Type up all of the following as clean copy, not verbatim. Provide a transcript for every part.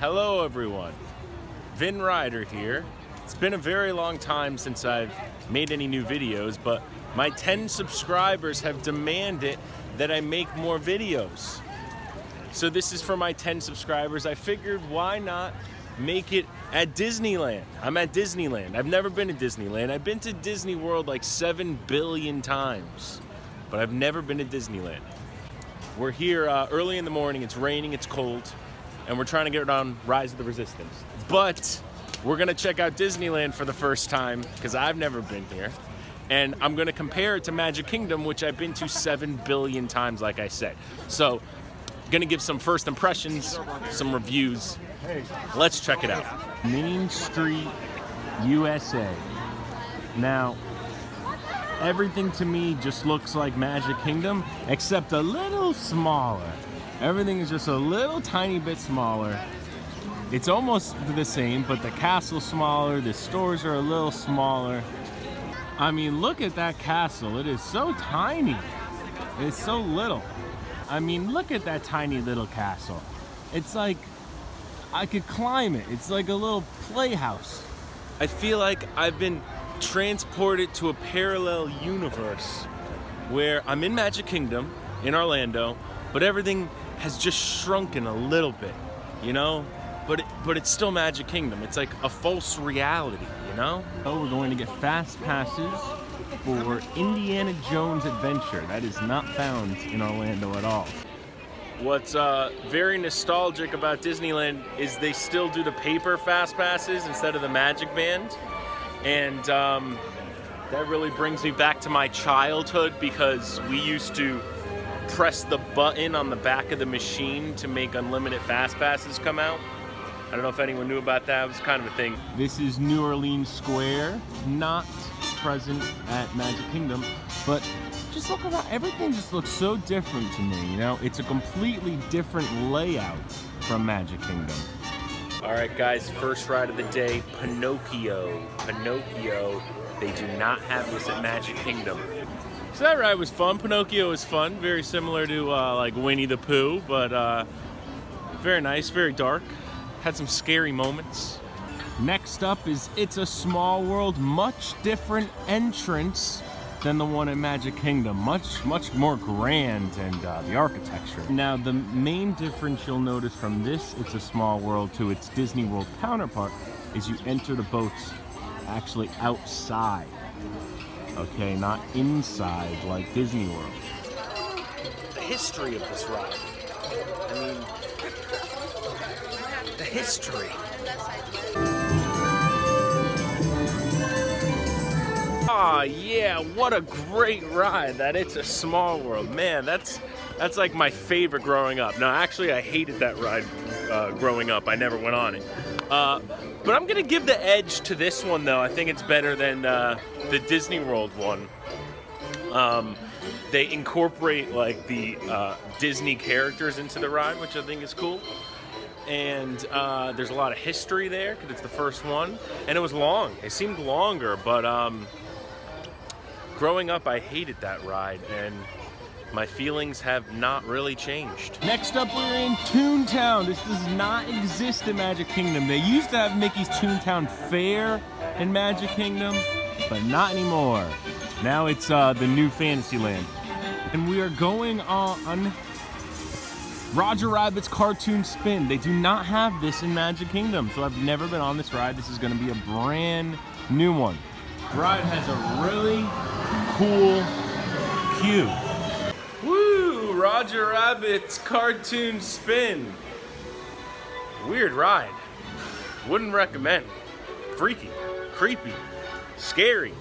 Hello everyone, Vin Ryder here. It's been a very long time since I've made any new videos, but my 10 subscribers have demanded that I make more videos. So this is for my 10 subscribers. I figured why not make it at Disneyland. I'm at Disneyland. I've never been to Disneyland. I've been to Disney World like 7 billion times, but I've never been to Disneyland. We're here early in the morning, it's raining, it's cold, and we're trying to get on Rise of the Resistance. But we're gonna check out Disneyland for the first time, because I've never been here. And I'm gonna compare it to Magic Kingdom, which I've been to 7 billion times, like I said. So, gonna give some first impressions, some reviews. Let's check it out. Main Street, USA. Now, everything to me just looks like Magic Kingdom, except a little smaller. Everything is just a little tiny bit smaller. It's almost the same, but the castle's smaller, the stores are a little smaller. I mean, look at that castle. It is so tiny. It's so little. I mean, look at that tiny little castle. It's like I could climb it. It's like a little playhouse. I feel like I've been transported to a parallel universe where I'm in Magic Kingdom in Orlando, but everything has just shrunken a little bit, you know? But it's still Magic Kingdom. It's like a false reality, you know? Oh, we're going to get fast passes for Indiana Jones Adventure. That is not found in Orlando at all. What's very nostalgic about Disneyland is they still do the paper fast passes instead of the Magic Band. And that really brings me back to my childhood, because we used to press the button on the back of the machine to make unlimited fast passes come out. I don't know if anyone knew about that. It was kind of a thing. This is New Orleans Square, not present at Magic Kingdom, but just look around. Everything just looks so different to me, you know? It's a completely different layout from Magic Kingdom. All right, guys, first ride of the day, Pinocchio. Pinocchio, they do not have this at Magic Kingdom. So that ride was fun. Pinocchio was fun, very similar to like Winnie the Pooh, but very nice, very dark. Had some scary moments. Next up is It's a Small World, much different entrance than the one in Magic Kingdom. Much more grand, and the architecture. Now, the main difference you'll notice from this It's a Small World to its Disney World counterpart is you enter the boats actually outside. Okay, not inside like Disney World. The history of this ride. I mean, the history. Ah, yeah, what a great ride that It's a Small World. Man, that's like my favorite growing up. No, actually, I hated that ride growing up. I never went on it. But I'm gonna give the edge to this one, though. I think it's better than the Disney World one. They incorporate like the Disney characters into the ride, which I think is cool. And there's a lot of history there, because it's the first one. And it was long. It seemed longer, but growing up, I hated that ride, and my feelings have not really changed. Next up, we're in Toontown. This does not exist in Magic Kingdom. They used to have Mickey's Toontown Fair in Magic Kingdom, but not anymore. Now it's the new Fantasyland. And we are going on Roger Rabbit's Cartoon Spin. They do not have this in Magic Kingdom, so I've never been on this ride. This is gonna be a brand new one. The ride has a really cool queue. Woo! Roger Rabbit's Cartoon Spin. Weird ride. Wouldn't recommend. Freaky, creepy, scary.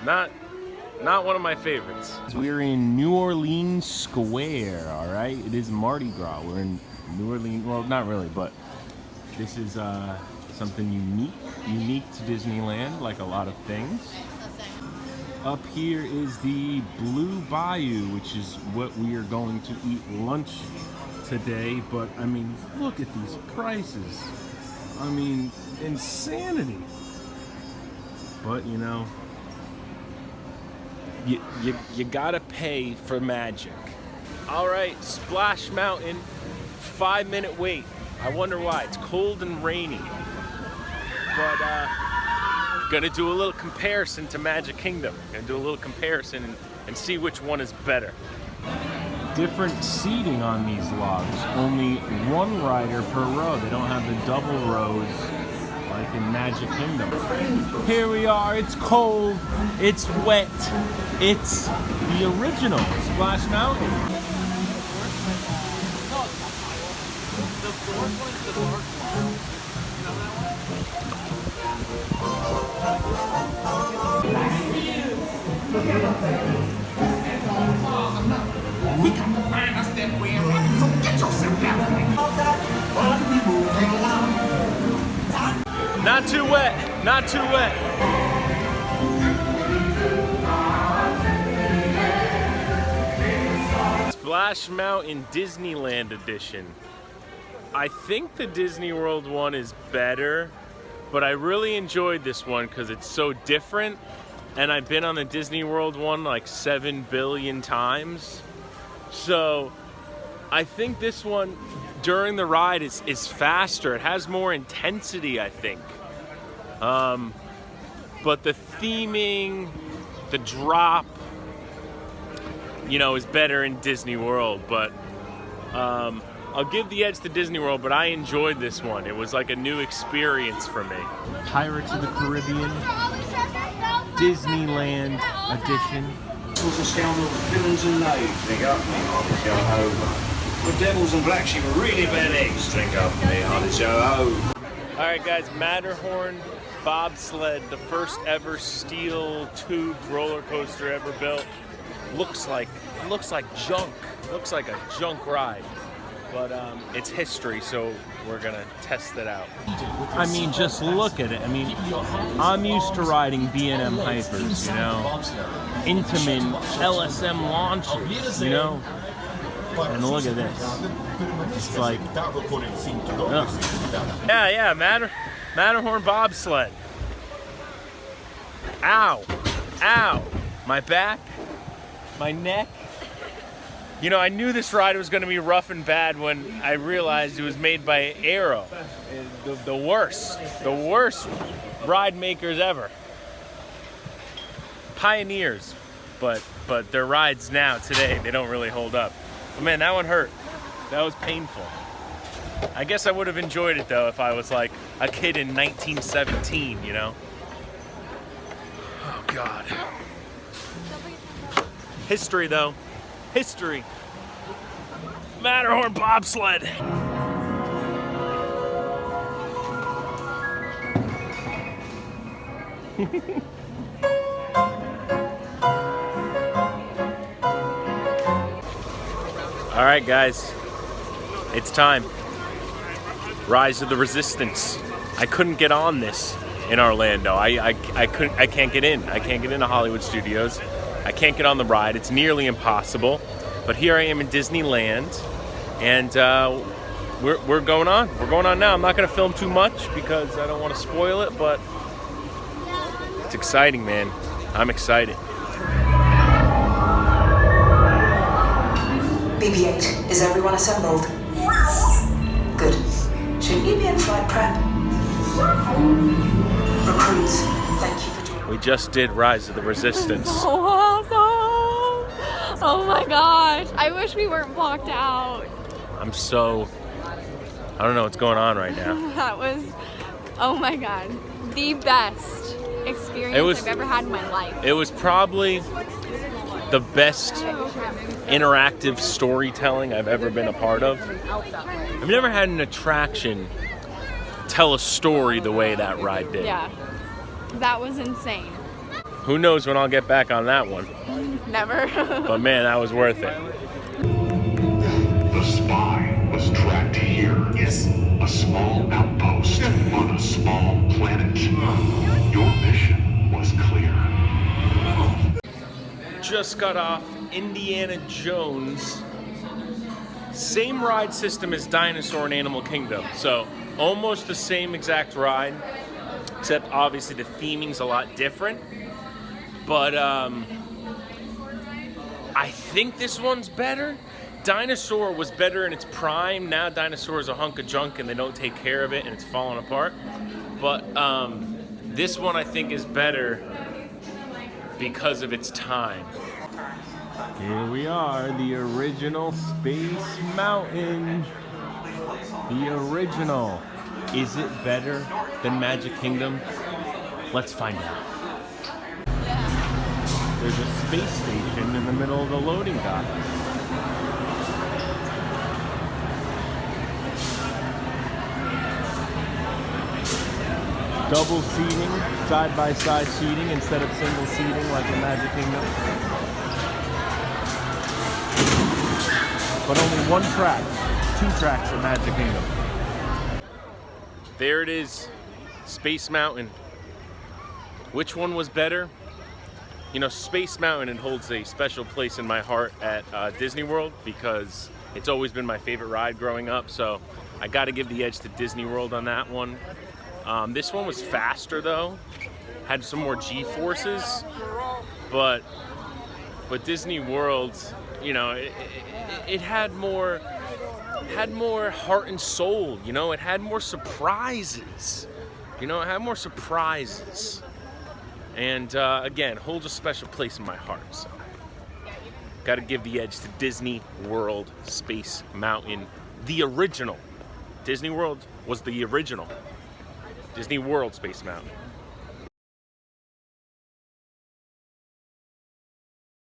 Not one of my favorites. We're in New Orleans Square, all right? It is Mardi Gras. We're in New Orleans, well, not really, but this is something unique to Disneyland, like a lot of things. Up here is the Blue Bayou, which is what we are going to eat lunch today. But I mean, look at these prices. I mean, insanity. But you know, you gotta pay for magic. All right, Splash Mountain, 5-minute wait. I wonder why. It's cold and rainy. But gonna do a little comparison to Magic Kingdom. Gonna do a little comparison and see which one is better. Different seating on these logs. Only one rider per row. They don't have the double rows like in Magic Kingdom. Here we are. It's cold. It's wet. It's the original Splash Mountain. We come to find us that way, so get yourself down. Not too wet, not too wet. Splash Mountain Disneyland Edition. I think the Disney World one is better, but I really enjoyed this one because it's so different. And I've been on the Disney World one like 7 billion times. So I think this one during the ride is faster. It has more intensity, I think. But the theming, the drop, you know, is better in Disney World. But I'll give the edge to Disney World, but I enjoyed this one. It was like a new experience for me. Pirates of the Caribbean, Disneyland Edition. And scoundrels, villains and knaves, drink up me, hearty show-ho. The devils and blacks, you were really bad eggs, drink up me, hearty show-ho. Alright guys, Matterhorn bobsled, the first ever steel tube roller coaster ever built. Looks like junk. Looks like a junk ride. But it's history, so we're gonna test it out. I mean, just look at it. I mean, I'm used to riding B&M Hypers, you know, Intamin LSM launches, you know, and look at this. It's like, yeah, Matterhorn bobsled. Ow, my back, my neck. You know, I knew this ride was going to be rough and bad when I realized it was made by Aero. The worst ride makers ever. Pioneers, but their rides now, today, they don't really hold up. But man, that one hurt. That was painful. I guess I would have enjoyed it though if I was like a kid in 1917, you know? Oh God. History though. History. Matterhorn bobsled. All right, guys, it's time. Rise of the Resistance. I couldn't get on this in Orlando. I can't get in. I can't get into Hollywood Studios. I can't get on the ride. It's nearly impossible. But here I am in Disneyland, and we're going on. We're going on now. I'm not going to film too much because I don't want to spoil it, but it's exciting, man. I'm excited. BB-8, is everyone assembled? Good. Shouldn't you be in flight prep? Recruits, thank you for joining. We just did Rise of the Resistance. So awesome! Oh my gosh, I wish we weren't blocked out. I don't know what's going on right now. That was, oh my god, the best experience I've ever had in my life. It was probably the best interactive storytelling I've ever been a part of. I've never had an attraction tell a story the way that ride did. Yeah, that was insane. Who knows when I'll get back on that one. Never. But man, that was worth it. The spy was tracked here. Yes. A small outpost on a small planet. Your mission was clear. Just got off Indiana Jones. Same ride system as Dinosaur and Animal Kingdom. So almost the same exact ride, except obviously the theming's a lot different. But I think this one's better. Dinosaur was better in its prime. Now Dinosaur is a hunk of junk and they don't take care of it and it's falling apart. But this one I think is better because of its time. Here we are, the original Space Mountain. The original. Is it better than Magic Kingdom? Let's find out. There's a space station in the middle of the loading dock. Double seating, side-by-side seating instead of single seating like in Magic Kingdom. But only one track, 2 tracks in Magic Kingdom. There it is, Space Mountain. Which one was better? You know, Space Mountain, it holds a special place in my heart at Disney World because it's always been my favorite ride growing up, so I gotta give the edge to Disney World on that one. This one was faster though, had some more G-forces, but Disney World, you know, it had more heart and soul, you know, it had more surprises, and again, holds a special place in my heart, so gotta give the edge to Disney World Space Mountain, the original. Disney World was the original. Disney World Space Mountain.